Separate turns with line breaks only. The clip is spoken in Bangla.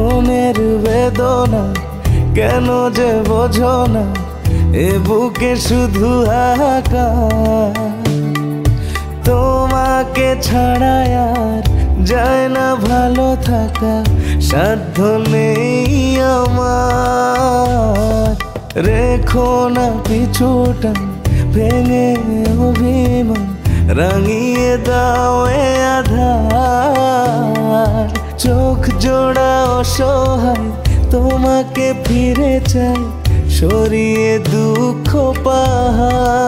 মনের বেদনা কেন যে বোঝো না, এ বুকে শুধু হাহাকার। তোমাকে ছাড়া আর যায় না ভালো থাকা, সাধ্য নেই আমার। রেখো না পিছুটা ভেঙে অভিমান, রাঙিয়ে দাও এ আধার। চোখ জোড়া অসহায় তোমাকে ফিরে চাই, সরিয়ে দুঃখ পাহাড়।